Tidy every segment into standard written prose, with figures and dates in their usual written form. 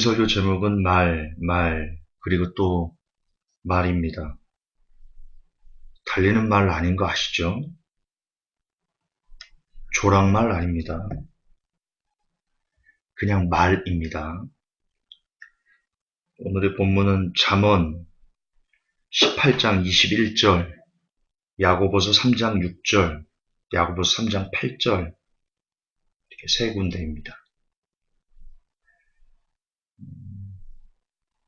설교 제목은 그리고 또 말입니다. 달리는 말 아닌 거 아시죠? 조랑말 아닙니다. 그냥 말입니다. 오늘의 본문은 잠언 18장 21절, 야고보서 3장 6절, 야고보서 3장 8절 이렇게 세 군데입니다.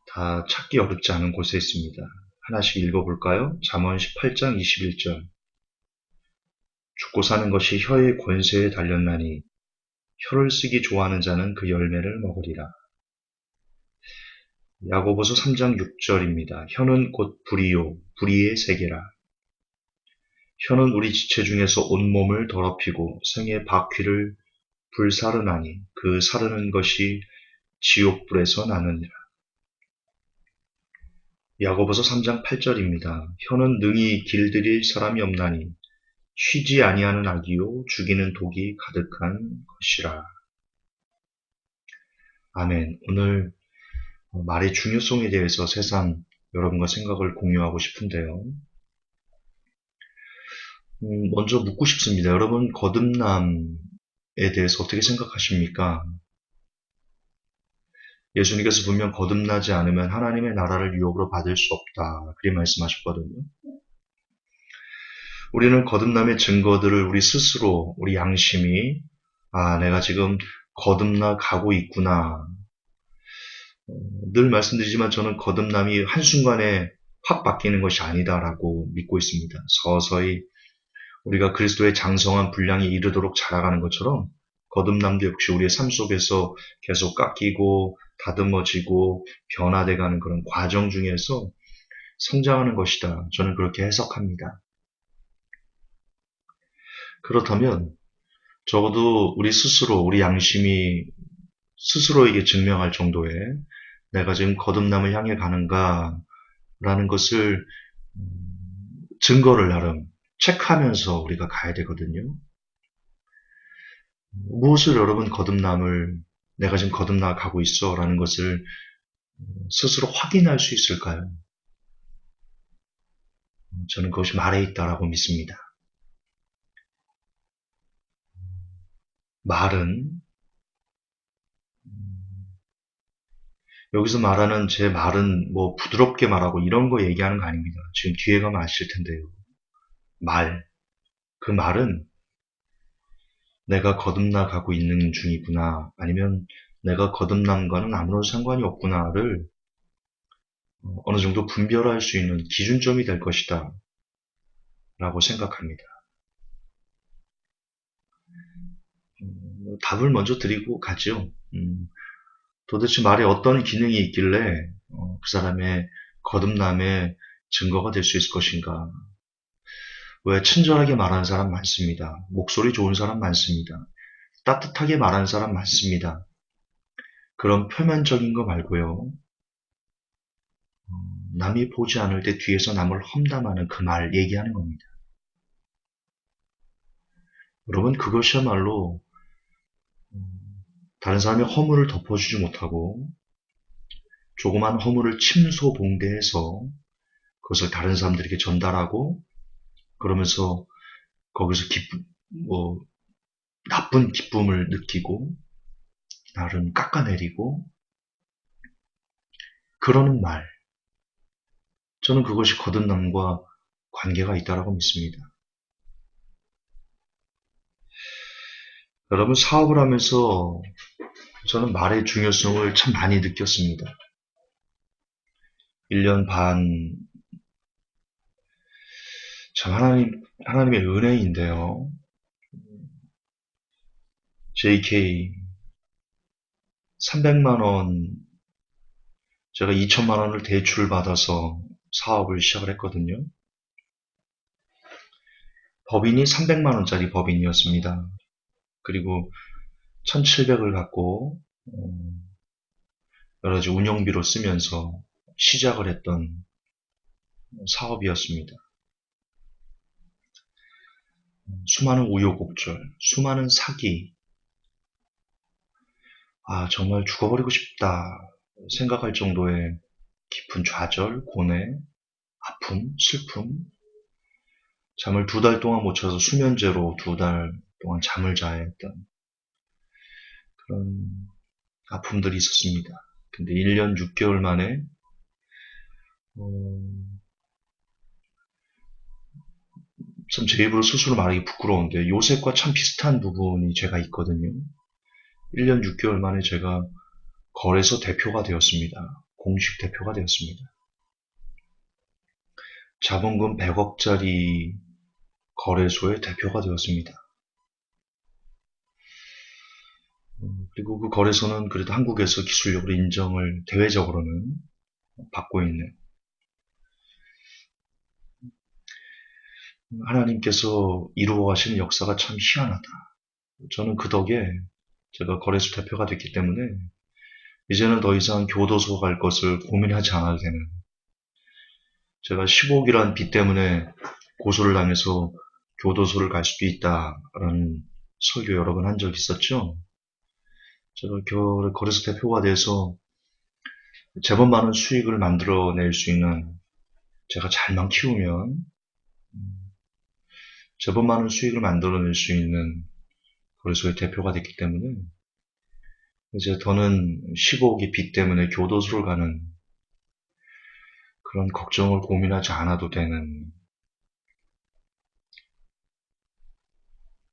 다 찾기 어렵지 않은 곳에 있습니다. 하나씩 읽어볼까요? 잠언 18장 21절. 죽고 사는 것이 혀의 권세에 달렸나니 혀를 쓰기 좋아하는 자는 그 열매를 먹으리라. 야고보서 3장 6절입니다. 혀는 곧 불이요 불의의 세계라. 혀는 우리 지체 중에서 온몸을 더럽히고 생의 바퀴를 불사르나니 그 사르는 것이 지옥불에서 나느니라. 야고보서 3장 8절입니다. 혀는 능히 길들일 사람이 없나니 쉬지 아니하는 악이요 죽이는 독이 가득한 것이라. 아멘. 오늘 말의 중요성에 대해서 세상 여러분과 생각을 공유하고 싶은데요. 먼저 묻고 싶습니다. 여러분 거듭남에 대해서 어떻게 생각하십니까? 예수님께서 분명 거듭나지 않으면 하나님의 나라를 유업으로 받을 수 없다. 그렇게 말씀하셨거든요. 우리는 거듭남의 증거들을 우리 스스로, 우리 양심이 내가 지금 거듭나 가고 있구나. 늘 말씀드리지만 저는 거듭남이 한순간에 확 바뀌는 것이 아니다라고 믿고 있습니다. 서서히 우리가 그리스도의 장성한 분량에 이르도록 자라가는 것처럼 거듭남도 역시 우리의 삶 속에서 계속 깎이고 다듬어지고 변화돼가는 그런 과정 중에서 성장하는 것이다. 저는 그렇게 해석합니다. 그렇다면 적어도 우리 스스로, 우리 양심이 스스로에게 증명할 정도의 내가 지금 거듭남을 향해 가는가라는 것을 증거를 나름 체크하면서 우리가 가야 되거든요. 무엇을 여러분 내가 지금 거듭나 가고 있어 라는 것을 스스로 확인할 수 있을까요? 저는 그것이 말에 있다라고 믿습니다. 말은 여기서 말하는 제 말은 뭐 부드럽게 말하고 이런 거 얘기하는 거 아닙니다. 지금 뒤에 가면 아실 텐데요. 그 말은 내가 거듭나 가고 있는 중이구나 아니면 내가 거듭남과는 아무런 상관이 없구나를 어느 정도 분별할 수 있는 기준점이 될 것이다 라고 생각합니다. 답을 먼저 드리고 가죠. 도대체 말에 어떤 기능이 있길래 그 사람의 거듭남의 증거가 될 수 있을 것인가. 왜 친절하게 말하는 사람 많습니다. 목소리 좋은 사람 많습니다. 따뜻하게 말하는 사람 많습니다. 그런 표면적인 거 말고요. 남이 보지 않을 때 뒤에서 남을 험담하는 그 말 얘기하는 겁니다. 여러분 그것이야말로 다른 사람의 허물을 덮어주지 못하고 조그만 허물을 침소봉대해서 그것을 다른 사람들에게 전달하고 그러면서 거기서 나쁜 기쁨을 느끼고 나름 깎아내리고 그러는 말. 저는 그것이 거듭남과 관계가 있다고 믿습니다. 여러분 사업을 하면서 저는 말의 중요성을 참 많이 느꼈습니다. 1년 반, 참 하나님의 은혜인데요. JK 300만 원, 제가 2천만 원을 대출을 받아서 사업을 시작을 했거든요. 법인이 300만 원짜리 법인이었습니다. 그리고 1,700을 갖고 여러 가지 운영비로 쓰면서 시작을 했던 사업이었습니다. 수많은 우여곡절, 수많은 사기. 정말 죽어버리고 싶다. 생각할 정도의 깊은 좌절, 고뇌, 아픔, 슬픔, 잠을 2달 동안 못 자서 수면제로 2달 동안 잠을 자야 했던 그런 아픔들이 있었습니다. 근데 1년 6개월 만에 참 제 입으로 스스로 말하기 부끄러운데 요셉과 참 비슷한 부분이 제가 있거든요. 1년 6개월 만에 제가 거래소 대표가 되었습니다. 공식 대표가 되었습니다. 자본금 100억짜리 거래소의 대표가 되었습니다. 그리고 그 거래소는 그래도 한국에서 기술력으로 인정을 대외적으로는 받고 있는, 하나님께서 이루어 가시는 역사가 참 희한하다. 저는 그 덕에 제가 거래소 대표가 됐기 때문에 이제는 더 이상 교도소 갈 것을 고민하지 않아도 되는, 제가 15억이라는 빚 때문에 고소를 당해서 교도소를 갈 수도 있다라는 설교 여러 번 한 적이 있었죠. 제가 거래소 대표가 돼서 제법 많은 수익을 만들어낼 수 있는, 제가 잘만 키우면 제법 많은 수익을 만들어낼 수 있는 거래소의 대표가 됐기 때문에 이제 더는 15억의 빚 때문에 교도소를 가는 그런 걱정을 고민하지 않아도 되는,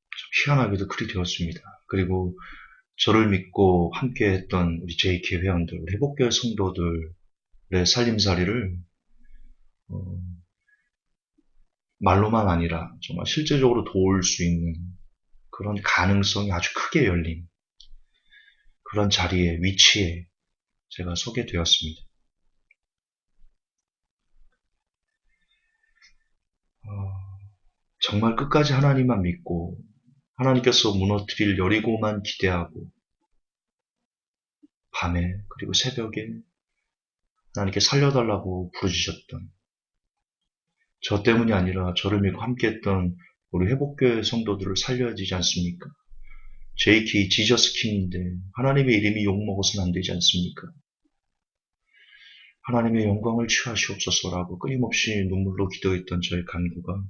좀 희한하게도 그리 되었습니다. 그리고 저를 믿고 함께 했던 우리 JK 회원들, 우리 회복교회 성도들의 살림살이를 말로만 아니라 정말 실제적으로 도울 수 있는 그런 가능성이 아주 크게 열린 그런 자리에, 위치에 제가 서게 되었습니다. 정말 끝까지 하나님만 믿고 하나님께서 무너뜨릴 여리고만 기대하고 밤에 그리고 새벽에 하나님께 살려달라고 부르짖었던, 저 때문이 아니라 저를 믿고 함께했던 우리 회복교회 성도들을 살려야 되지 않습니까? JK 지저스 킹인데 하나님의 이름이 욕먹어서는 안 되지 않습니까? 하나님의 영광을 취하시옵소서라고 끊임없이 눈물로 기도했던 저의 간구가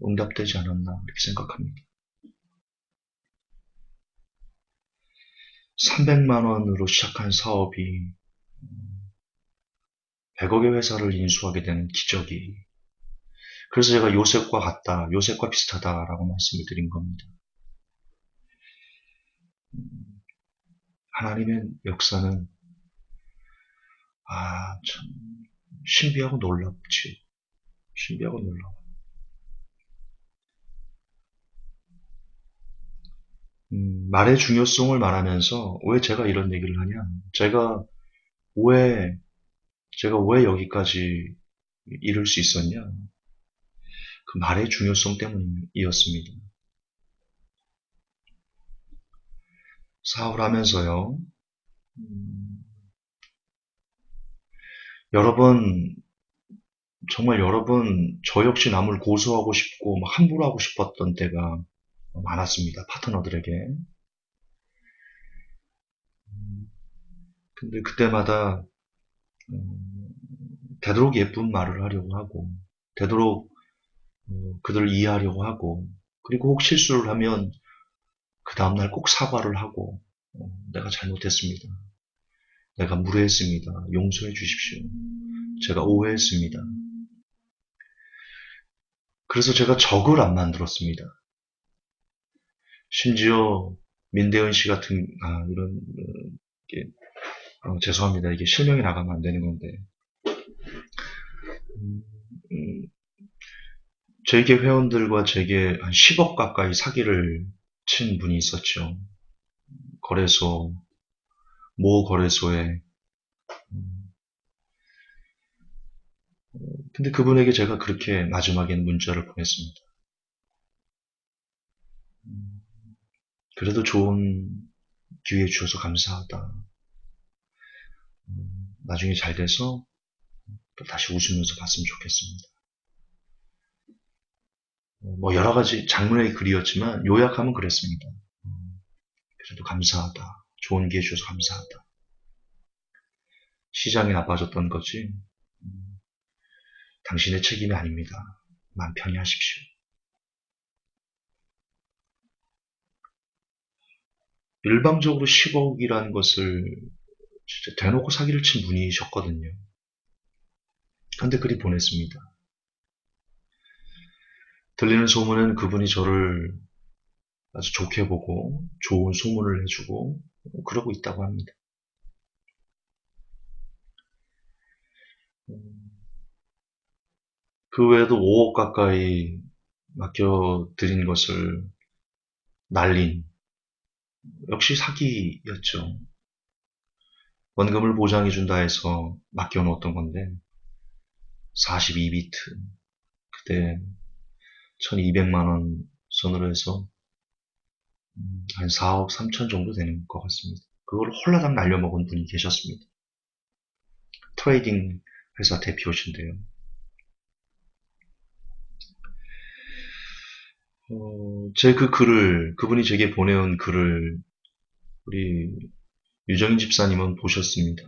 응답되지 않았나 이렇게 생각합니다. 300만 원으로 시작한 사업이 100억의 회사를 인수하게 되는 기적이, 그래서 제가 요셉과 같다, 요셉과 비슷하다라고 말씀을 드린 겁니다. 하나님의 역사는 참 신비하고 놀랍지. 신비하고 놀라워. 말의 중요성을 말하면서 왜 제가 이런 얘기를 하냐? 왜, 제가 왜 여기까지 이룰 수 있었냐? 그 말의 중요성 때문이었습니다. 사업을 하면서요, 정말 여러 번 저 역시 남을 고소하고 싶고 막 함부로 하고 싶었던 때가 많았습니다. 파트너들에게. 근데 그때마다 되도록 예쁜 말을 하려고 하고, 되도록 그들을 이해하려고 하고, 그리고 혹 실수를 하면 그 다음날 꼭 사과를 하고, 내가 잘못했습니다. 내가 무례했습니다. 용서해 주십시오. 제가 오해했습니다. 그래서 제가 적을 안 만들었습니다. 심지어 민대은 씨 같은 이런 죄송합니다. 이게 실명이 나가면 안 되는 건데 저에게 회원들과 제게 한 10억 가까이 사기를 친 분이 있었죠. 모 거래소에. 근데 그분에게 제가 그렇게 마지막엔 문자를 보냈습니다. 그래도 좋은 기회 주셔서 감사하다. 나중에 잘 돼서 또 다시 웃으면서 봤으면 좋겠습니다. 뭐 여러 가지 장문의 글이었지만 요약하면 그랬습니다. 그래도 감사하다. 좋은 기회 주셔서 감사하다. 시장이 나빠졌던 거지. 당신의 책임이 아닙니다. 마음 편히 하십시오. 일방적으로 10억이라는 것을 진짜 대놓고 사기를 친 분이셨거든요. 근데 그리 보냈습니다. 들리는 소문은 그분이 저를 아주 좋게 보고 좋은 소문을 내주고 그러고 있다고 합니다. 그 외에도 5억 가까이 맡겨드린 것을 날린 역시 사기였죠. 원금을 보장해준다 해서 맡겨놓았던 건데 42비트 그때 1200만 원 선으로 해서 한 4억 3천 정도 되는 것 같습니다. 그걸 홀라당 날려먹은 분이 계셨습니다. 트레이딩 회사 대표신데요. 제 그 글을, 그분이 제게 보내온 글을 우리 유정인 집사님은 보셨습니다.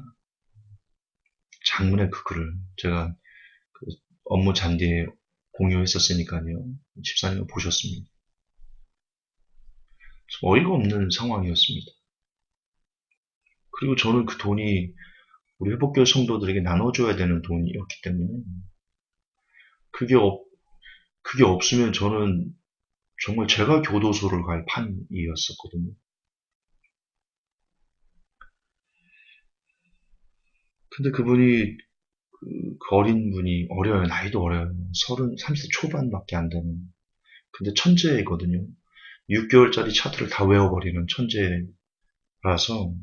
장문의 그 글을 제가 그 업무 잔디에 공유했었으니까요. 집사님은 보셨습니다. 좀 어이가 없는 상황이었습니다. 그리고 저는 그 돈이 우리 회복교회 성도들에게 나눠줘야 되는 돈이었기 때문에 그게, 그게 없으면 저는 정말 제가 교도소를 갈 판이었었거든요. 근데 그분이 그 어린 분이 어려요. 나이도 어려요. 30대 초반밖에 안 되는. 근데 천재거든요. 6개월짜리 차트를 다 외워버리는 천재라서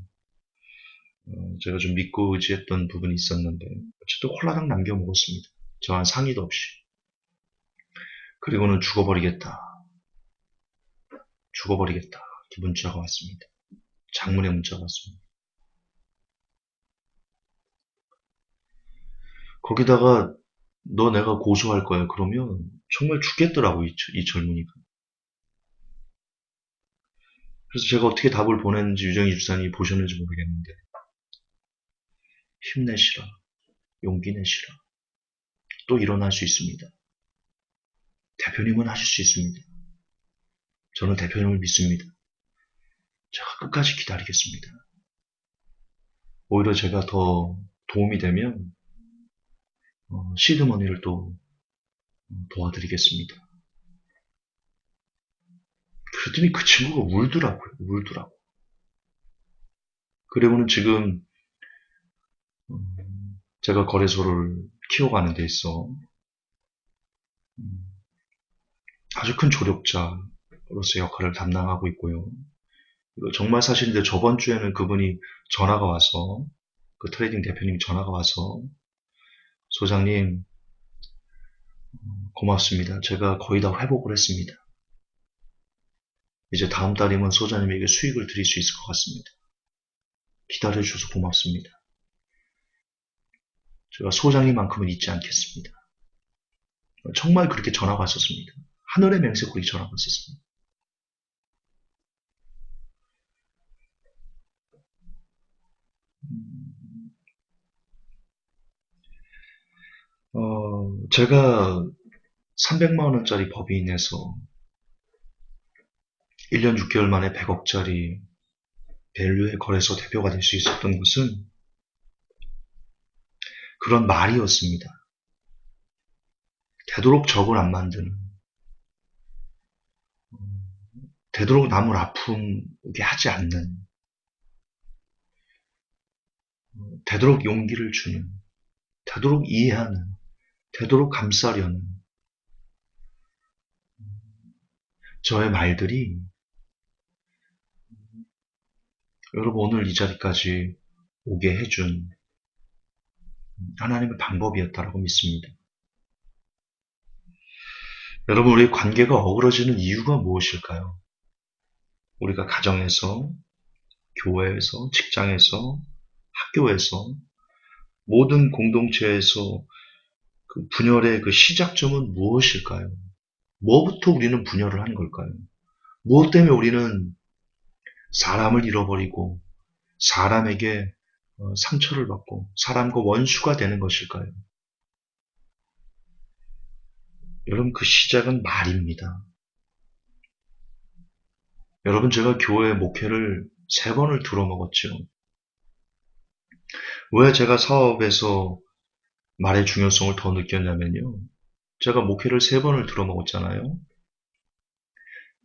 제가 좀 믿고 의지했던 부분이 있었는데 어쨌든 홀라당 남겨먹었습니다. 저한 상의도 없이. 그리고는 죽어버리겠다. 죽어버리겠다. 이렇게 문자가 왔습니다. 장문의 문자가 왔습니다. 거기다가 너 내가 고소할 거야. 그러면 정말 죽겠더라고 이 젊은이가. 그래서 제가 어떻게 답을 보냈는지 유정희 집사님이 보셨는지 모르겠는데 힘내시라. 용기 내시라. 또 일어날 수 있습니다. 대표님은 하실 수 있습니다. 저는 대표님을 믿습니다. 제가 끝까지 기다리겠습니다. 오히려 제가 더 도움이 되면 시드머니를 또 도와드리겠습니다. 그랬더니 그 친구가 울더라고요. 울더라고. 그리고는 지금 제가 거래소를 키워가는 데 있어 아주 큰 조력자로서 역할을 담당하고 있고요. 이거 정말 사실인데 저번 주에는 그분이 전화가 와서 그 트레이딩 대표님이 전화가 와서 소장님 고맙습니다. 제가 거의 다 회복을 했습니다. 이제 다음 달이면 소장님에게 수익을 드릴 수 있을 것 같습니다. 기다려주셔서 고맙습니다. 제가 소장님만큼은 잊지 않겠습니다. 정말 그렇게 전화가 왔었습니다. 하늘의 맹세코리 전화가 왔었습니다. 제가 300만 원짜리 법인에서 1년 6개월 만에 100억짜리 밸류의 거래소 대표가 될 수 있었던 것은 그런 말이었습니다. 되도록 적을 안 만드는, 되도록 남을 아프게 하지 않는, 되도록 용기를 주는, 되도록 이해하는, 되도록 감싸려는 저의 말들이 여러분 오늘 이 자리까지 오게 해준 하나님의 방법이었다고 믿습니다. 여러분 우리의 관계가 어그러지는 이유가 무엇일까요? 우리가 가정에서, 교회에서, 직장에서, 학교에서, 모든 공동체에서 그 분열의 그 시작점은 무엇일까요? 뭐부터 우리는 분열을 한 걸까요? 무엇 때문에 우리는 사람을 잃어버리고 사람에게 상처를 받고 사람과 원수가 되는 것일까요? 여러분, 그 시작은 말입니다. 여러분, 제가 교회 목회를 3번을 들어먹었죠. 왜 제가 사업에서 말의 중요성을 더 느꼈냐면요. 제가 목회를 3번을 들어먹었잖아요.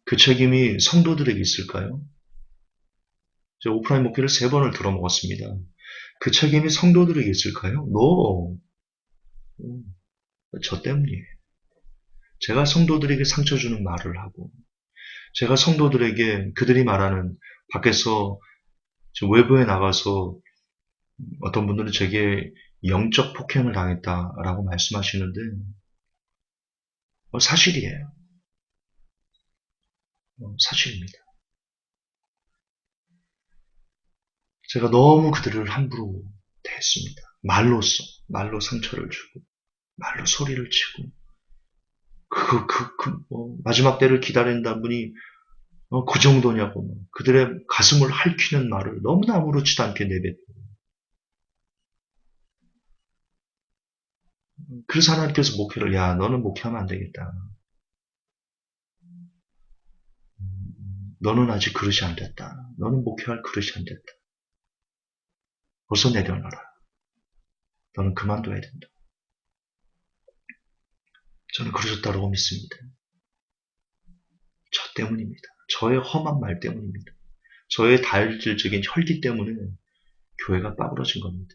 그 책임이 성도들에게 있을까요? 제가 오프라인 목회를 3번을 들어먹었습니다. 그 책임이 성도들에게 있을까요? No. 저 때문이에요. 제가 성도들에게 상처 주는 말을 하고, 제가 성도들에게 그들이 말하는 밖에서 외부에 나가서 어떤 분들은 제게 영적 폭행을 당했다라고 말씀하시는데 사실이에요. 사실입니다. 제가 너무 그들을 함부로 대했습니다. 말로 상처를 주고, 말로 소리를 치고, 마지막 때를 기다린다는 분이 그 정도냐고, 그들의 가슴을 핥히는 말을 너무나 아무렇지도 않게 내뱉고, 그래서 하나님께서 목회를, 야, 너는 목회하면 안 되겠다. 너는 아직 그릇이 안 됐다. 너는 목회할 그릇이 안 됐다. 벌써 내려놔라. 너는 그만둬야 된다. 저는 그러셨다고 믿습니다. 저 때문입니다. 저의 험한 말 때문입니다. 저의 다혈질적인 혈기 때문에 교회가 빠부러진 겁니다.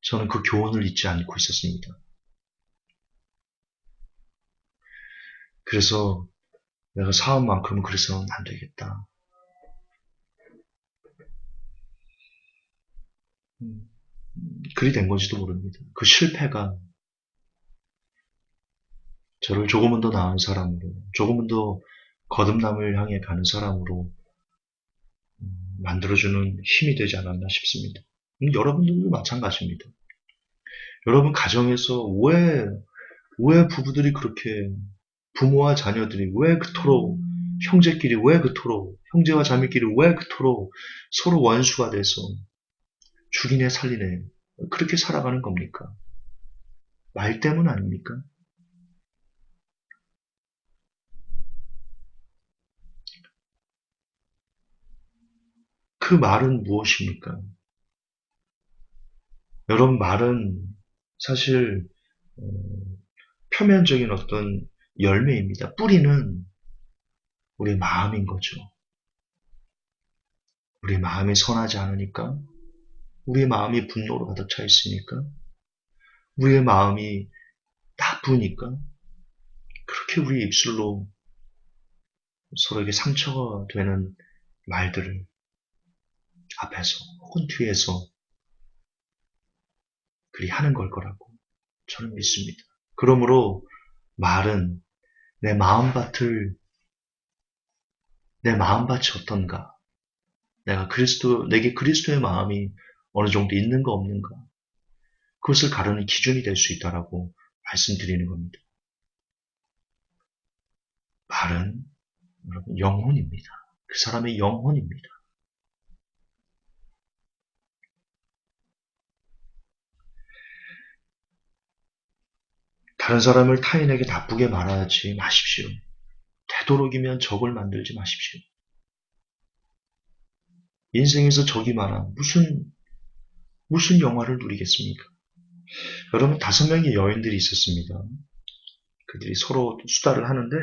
저는 그 교훈을 잊지 않고 있었습니다. 그래서 내가 사업만큼은 그래서는 안 되겠다. 그리 된 건지도 모릅니다. 그 실패가 저를 조금은 더 나은 사람으로, 조금은 더 거듭남을 향해 가는 사람으로 만들어주는 힘이 되지 않았나 싶습니다. 여러분들도 마찬가지입니다. 여러분 가정에서 왜 부부들이 그렇게, 부모와 자녀들이 왜 그토록, 형제끼리 왜 그토록, 형제와 자매끼리 왜 그토록 서로 원수가 돼서 죽이네 살리네 그렇게 살아가는 겁니까? 말 때문 아닙니까? 그 말은 무엇입니까? 여러분, 말은 사실 어, 표면적인 어떤 열매입니다. 뿌리는 우리 마음인 거죠. 우리 마음이 선하지 않으니까, 우리 마음이 분노로 가득 차 있으니까, 우리의 마음이 나쁘니까, 그렇게 우리 입술로 서로에게 상처가 되는 말들을 앞에서 혹은 뒤에서 그리 하는 걸 거라고 저는 믿습니다. 그러므로 말은 내 마음밭을, 내 마음밭이 어떤가, 내게 그리스도의 마음이 어느 정도 있는가 없는가, 그것을 가르는 기준이 될 수 있다라고 말씀드리는 겁니다. 말은 여러분 영혼입니다. 그 사람의 영혼입니다. 다른 사람을 타인에게 나쁘게 말하지 마십시오. 되도록이면 적을 만들지 마십시오. 인생에서 적이 많아 무슨 영화를 누리겠습니까? 여러분 5명의 여인들이 있었습니다. 그들이 서로 수다를 하는데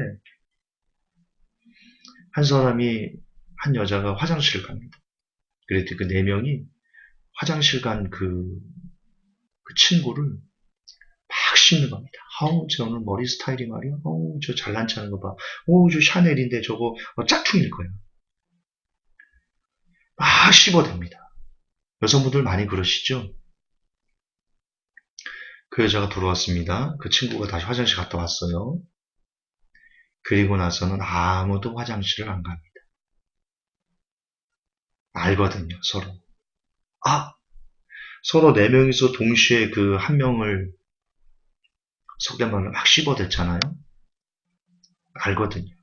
한 사람이, 한 여자가 화장실을 갑니다. 그랬더니 그 4명이 화장실 간 그 친구를 막 씹는 겁니다. 아우, 저 오늘 머리 스타일이 말이야. 어우, 저 잘난 체하는 거 봐. 어우, 저 샤넬인데 저거 짝퉁일 거야. 막 씹어댑니다. 여성분들 많이 그러시죠? 그 여자가 들어왔습니다. 그 친구가 다시 화장실 갔다 왔어요. 그리고 나서는 아무도 화장실을 안 갑니다. 알거든요, 서로. 아, 서로 4명이서 동시에 그 한 명을, 속된 말로 막 씹어댔잖아요. 알거든요.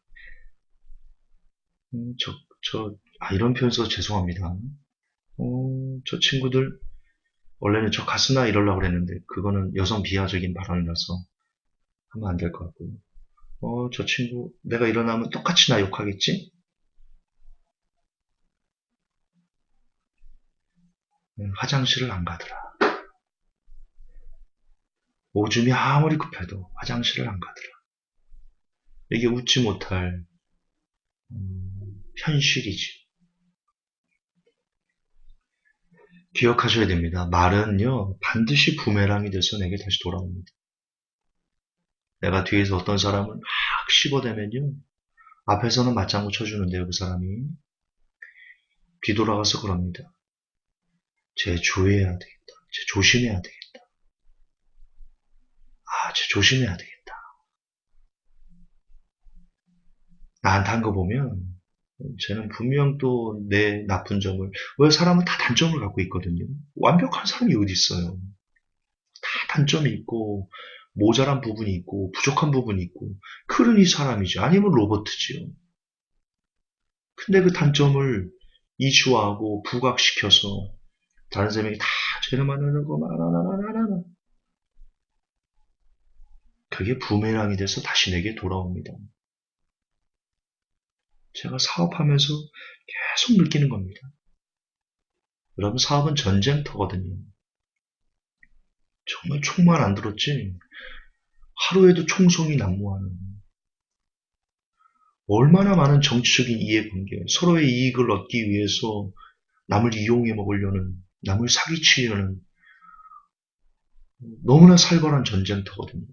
이런 표현 써서 죄송합니다. 저 친구들 원래는 저 가스나 이러려고 그랬는데 그거는 여성 비하적인 발언이라서 하면 안 될 것 같고요. 저 친구 내가 일어나면 똑같이 나 욕하겠지? 화장실을 안 가더라. 오줌이 아무리 급해도 화장실을 안 가더라. 이게 웃지 못할 현실이지. 기억하셔야 됩니다. 말은요 반드시 부메랑이 돼서 내게 다시 돌아옵니다. 내가 뒤에서 어떤 사람을 막 씹어대면요 앞에서는 맞장구 쳐주는데요 그 사람이 뒤돌아가서 그럽니다. 쟤 주의해야 되겠다. 쟤 조심해야 되겠다. 쟤 조심해야 되겠다. 나한테 한 거 보면 쟤는 분명 또 내 나쁜 점을 왜 사람은 다 단점을 갖고 있거든요. 완벽한 사람이 어디 있어요. 다 단점이 있고 모자란 부분이 있고 부족한 부분이 있고 그러니 사람이죠. 아니면 로버트지요. 근데 그 단점을 이슈화하고 부각시켜서 다른 사람에게 다 쟤는 만나는 거 말하나 그게 부메랑이 돼서 다시 내게 돌아옵니다. 제가 사업하면서 계속 느끼는 겁니다. 여러분 사업은 전쟁터거든요. 정말 총만 안 들었지 하루에도 총성이 난무하는 얼마나 많은 정치적인 이해관계 서로의 이익을 얻기 위해서 남을 이용해 먹으려는 남을 사기치려는 너무나 살벌한 전쟁터거든요.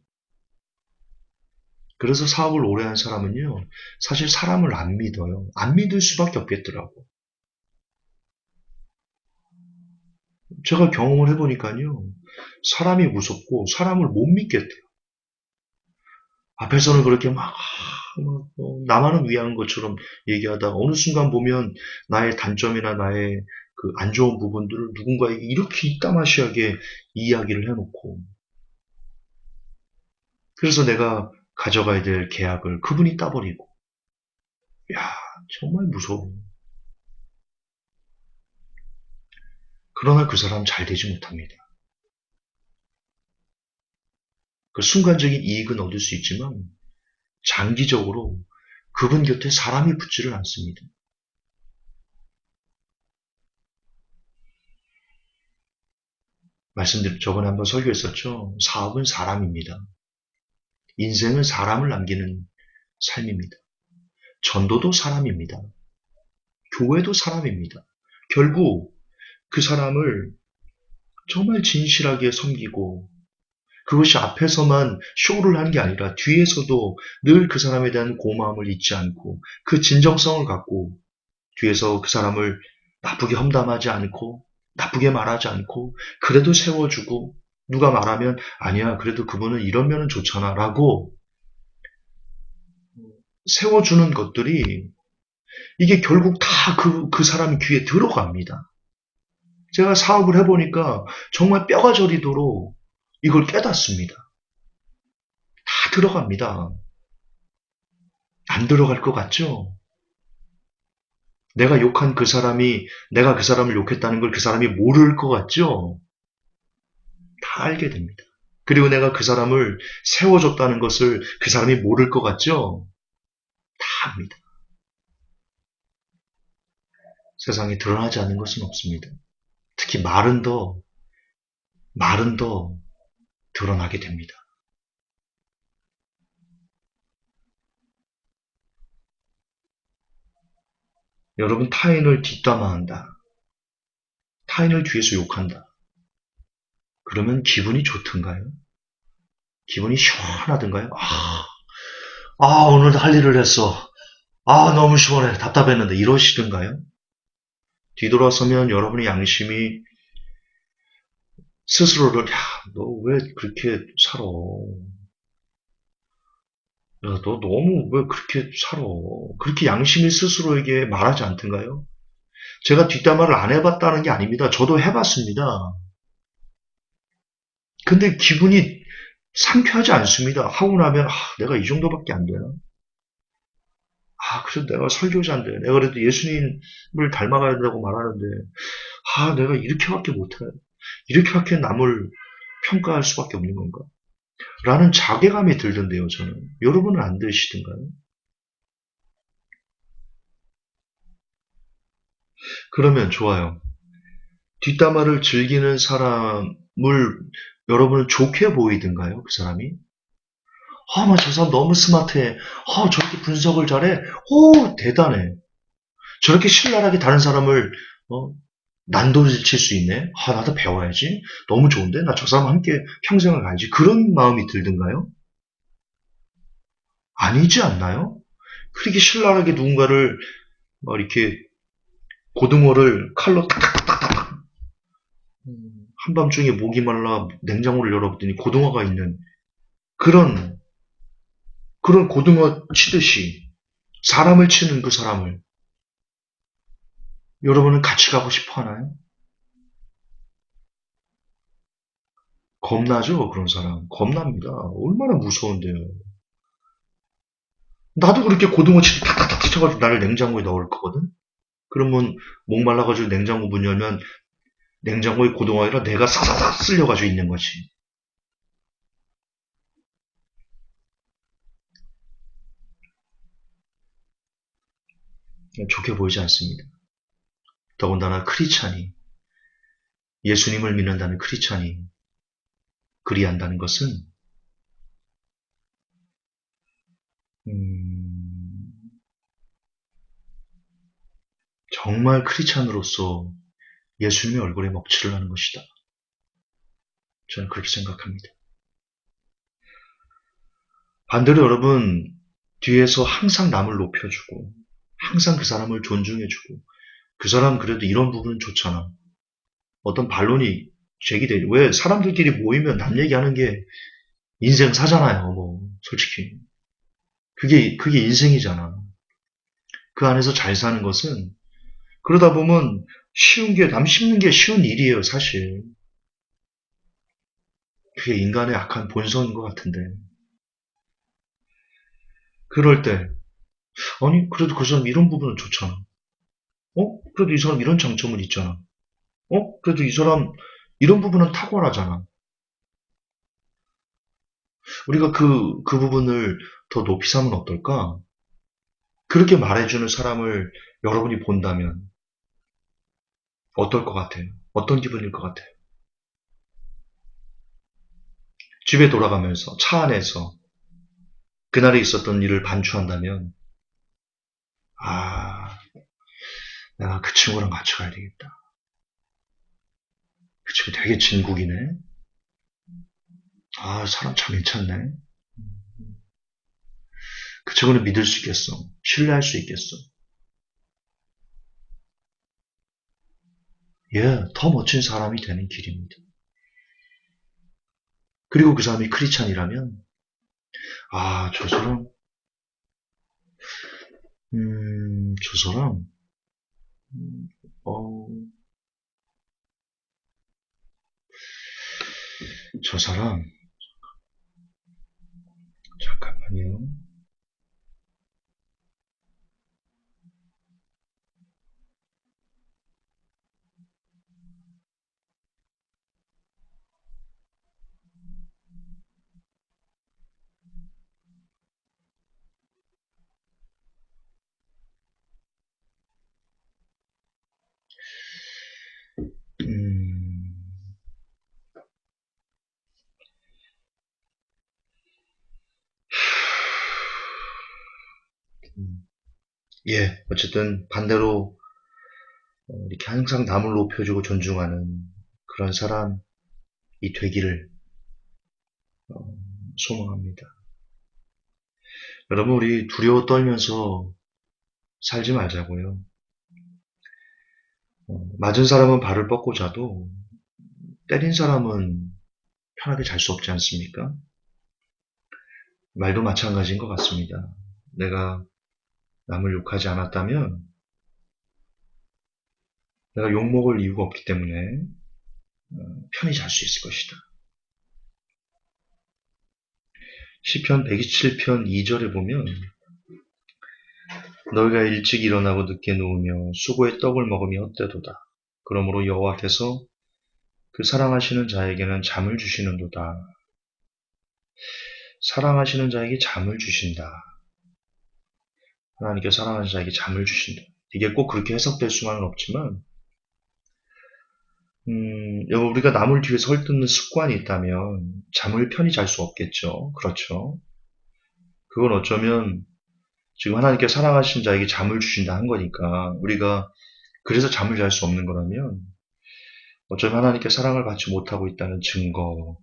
그래서 사업을 오래 한 사람은요 사실 사람을 안 믿어요. 안 믿을 수밖에 없겠더라고. 제가 경험을 해보니까요 사람이 무섭고 사람을 못 믿겠대요. 앞에서는 그렇게 막 나만은 위한 것처럼 얘기하다가 어느 순간 보면 나의 단점이나 나의 그 안 좋은 부분들을 누군가에게 이렇게 이따마시하게 이야기를 해놓고 그래서 내가 가져가야 될 계약을 그분이 따버리고 야 정말 무서워. 그러나 그 사람 잘 되지 못합니다. 그 순간적인 이익은 얻을 수 있지만 장기적으로 그분 곁에 사람이 붙지를 않습니다. 말씀드린 저번에 한번 설교했었죠. 사업은 사람입니다. 인생은 사람을 남기는 삶입니다. 전도도 사람입니다. 교회도 사람입니다. 결국 그 사람을 정말 진실하게 섬기고 그것이 앞에서만 쇼를 한 게 아니라 뒤에서도 늘 그 사람에 대한 고마움을 잊지 않고 그 진정성을 갖고 뒤에서 그 사람을 나쁘게 험담하지 않고 나쁘게 말하지 않고 그래도 세워주고 누가 말하면 아니야 그래도 그분은 이런 면은 좋잖아 라고 세워주는 것들이 이게 결국 다 그 사람 귀에 들어갑니다. 제가 사업을 해보니까 정말 뼈가 저리도록 이걸 깨닫습니다. 다 들어갑니다. 안 들어갈 것 같죠? 내가 욕한 그 사람이 내가 그 사람을 욕했다는 걸 그 사람이 모를 것 같죠? 다 알게 됩니다. 그리고 내가 그 사람을 세워줬다는 것을 그 사람이 모를 것 같죠? 다 압니다. 세상에 드러나지 않는 것은 없습니다. 특히 말은 더 드러나게 됩니다. 여러분 타인을 뒷담화한다. 타인을 뒤에서 욕한다. 그러면 기분이 좋던가요? 기분이 시원하던가요? 오늘 할 일을 했어. 너무 시원해. 답답했는데 이러시던가요? 뒤돌아서면 여러분의 양심이 스스로를 너 왜 그렇게 살아? 야, 너 너무 왜 그렇게 살아? 그렇게 양심이 스스로에게 말하지 않던가요? 제가 뒷담화를 안 해봤다는 게 아닙니다. 저도 해봤습니다. 근데 기분이 상쾌하지 않습니다. 하고 나면 내가 이 정도밖에 안 되나? 그래도 내가 설교자인데, 내가 그래도 예수님을 닮아가야 된다고 말하는데, 내가 이렇게밖에 못해. 이렇게밖에 남을 평가할 수밖에 없는 건가? 라는 자괴감이 들던데요, 저는. 여러분은 안 들으시던가요? 그러면 좋아요. 뒷담화를 즐기는 사람을 여러분은 좋게 보이던가요, 그 사람이? 저 사람 너무 스마트해. 저렇게 분석을 잘해. 대단해. 저렇게 신랄하게 다른 사람을, 어, 난도질 칠 수 있네? 나도 배워야지. 너무 좋은데? 나 저 사람 함께 평생을 가야지. 그런 마음이 들던가요? 아니지 않나요? 그렇게 신랄하게 누군가를 막 이렇게 고등어를 칼로 탁탁탁탁 한밤중에 목이 말라 냉장고를 열어봤더니 고등어가 있는 그런 그런 고등어 치듯이 사람을 치는 그 사람을 여러분은 같이 가고 싶어 하나요? 겁나죠, 그런 사람. 겁납니다. 얼마나 무서운데요. 나도 그렇게 고등어 치듯 탁탁탁 쳐가지고 나를 냉장고에 넣을 거거든? 그러면 목 말라가지고 냉장고 문 열면 냉장고에 고등어가 아니라 내가 사사삭 쓸려가지고 있는 거지. 좋게 보이지 않습니다. 더군다나 크리스찬이 예수님을 믿는다는 크리스찬이 그리한다는 것은 음, 정말 크리스찬으로서 예수님의 얼굴에 먹칠을 하는 것이다. 저는 그렇게 생각합니다. 반대로 여러분 뒤에서 항상 남을 높여주고 항상 그 사람을 존중해주고 그 사람 그래도 이런 부분은 좋잖아. 어떤 반론이 제기돼. 왜 사람들끼리 모이면 남 얘기하는 게 인생사잖아요. 뭐 솔직히 그게 인생이잖아. 그 안에서 잘 사는 것은 그러다 보면 쉬운 게 남 심는 게 쉬운 일이에요, 사실. 그게 인간의 악한 본성인 것 같은데. 그럴 때, 아니, 그래도 그 사람 이런 부분은 좋잖아. 그래도 이 사람 이런 장점은 있잖아. 그래도 이 사람 이런 부분은 탁월하잖아. 우리가 그 부분을 더 높이 사면 어떨까? 그렇게 말해주는 사람을 여러분이 본다면 어떨 것 같아요? 어떤 기분일 것 같아요? 집에 돌아가면서 차 안에서 그날에 있었던 일을 반추한다면 아, 내가 그 친구랑 같이 가야 되겠다. 그 친구 되게 진국이네. 사람 참 괜찮네. 그 친구는 믿을 수 있겠어. 신뢰할 수 있겠어. 더 멋진 사람이 되는 길입니다. 그리고 그 사람이 크리스찬이라면 저 사람 저 사람 음, 어, 저 사람 잠깐만요. 음, 음, 어쨌든 반대로 이렇게 항상 남을 높여주고 존중하는 그런 사람이 되기를 어, 소망합니다. 여러분 우리 두려워 떨면서 살지 말자고요. 맞은 사람은 발을 뻗고 자도 때린 사람은 편하게 잘 수 없지 않습니까? 말도 마찬가지인 것 같습니다. 내가 남을 욕하지 않았다면 내가 욕먹을 이유가 없기 때문에 편히 잘 수 있을 것이다. 시편 127편 2절에 보면 너희가 일찍 일어나고 늦게 누우며 수고의 떡을 먹으며 헛되도다. 그러므로 여호와께서 그 사랑하시는 자에게는 잠을 주시는도다. 사랑하시는 자에게 잠을 주신다. 하나님께 사랑하는 자에게 잠을 주신다. 이게 꼭 그렇게 해석될 수만은 없지만, 우리가 남을 뒤에 설듣는 습관이 있다면 잠을 편히 잘 수 없겠죠. 그렇죠. 그건 어쩌면 지금 하나님께 사랑하신 자에게 잠을 주신다 한 거니까 우리가 그래서 잠을 잘 수 없는 거라면 어쩌면 하나님께 사랑을 받지 못하고 있다는 증거.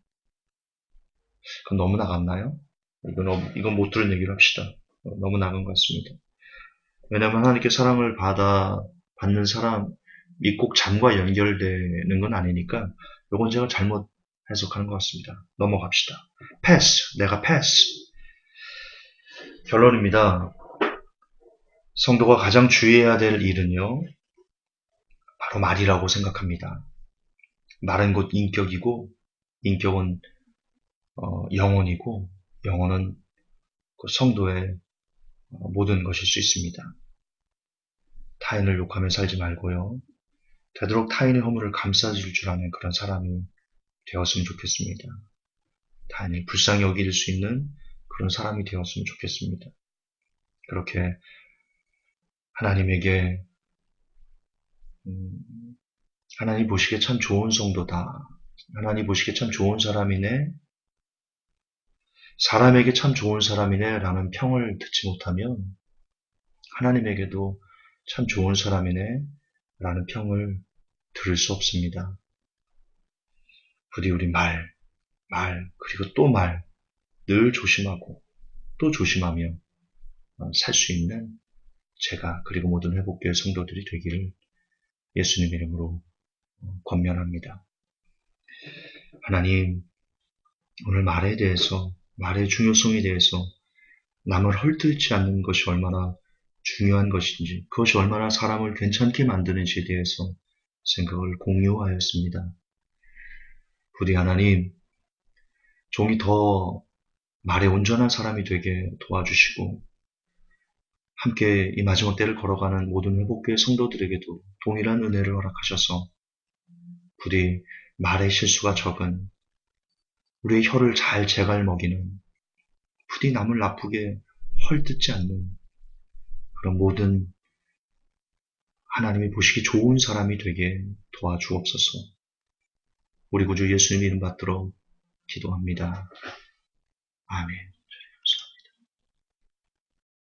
그건 너무 나갔나요? 이건 못 들은 얘기를 합시다. 너무 나간 것 같습니다. 왜냐하면 하나님께 사랑을 받는 사람이 꼭 잠과 연결되는 건 아니니까 이건 제가 잘못 해석하는 것 같습니다. 넘어갑시다. 패스, 내가 패스. 결론입니다. 성도가 가장 주의해야 될 일은요, 바로 말이라고 생각합니다. 말은 곧 인격이고, 인격은 영혼이고, 영혼은 그 성도의 모든 것일 수 있습니다. 타인을 욕하며 살지 말고요. 되도록 타인의 허물을 감싸줄 줄 아는 그런 사람이 되었으면 좋겠습니다. 타인을 불쌍히 여길 수 있는 그런 사람이 되었으면 좋겠습니다. 그렇게 하나님에게 하나님 보시기에 참 좋은 성도다. 하나님 보시기에 참 좋은 사람이네. 사람에게 참 좋은 사람이네 라는 평을 듣지 못하면 하나님에게도 참 좋은 사람이네 라는 평을 들을 수 없습니다. 부디 우리 말, 그리고 또 말, 늘 조심하고 또 조심하며 살 수 있는 제가 그리고 모든 회복교회 성도들이 되기를 예수님 이름으로 권면합니다. 하나님, 오늘 말에 대해서, 말의 중요성에 대해서 남을 헐뜯지 않는 것이 얼마나 중요한 것인지, 그것이 얼마나 사람을 괜찮게 만드는지에 대해서 생각을 공유하였습니다. 부디 하나님, 종이 더 말에 온전한 사람이 되게 도와주시고, 함께 이 마지막 때를 걸어가는 모든 회복교회 성도들에게도 동일한 은혜를 허락하셔서 부디 말의 실수가 적은 우리의 혀를 잘 제갈먹이는 부디 남을 나쁘게 헐뜯지 않는 그런 모든 하나님이 보시기 좋은 사람이 되게 도와주옵소서. 우리 구주 예수님 이름 받들어 기도합니다. 아멘.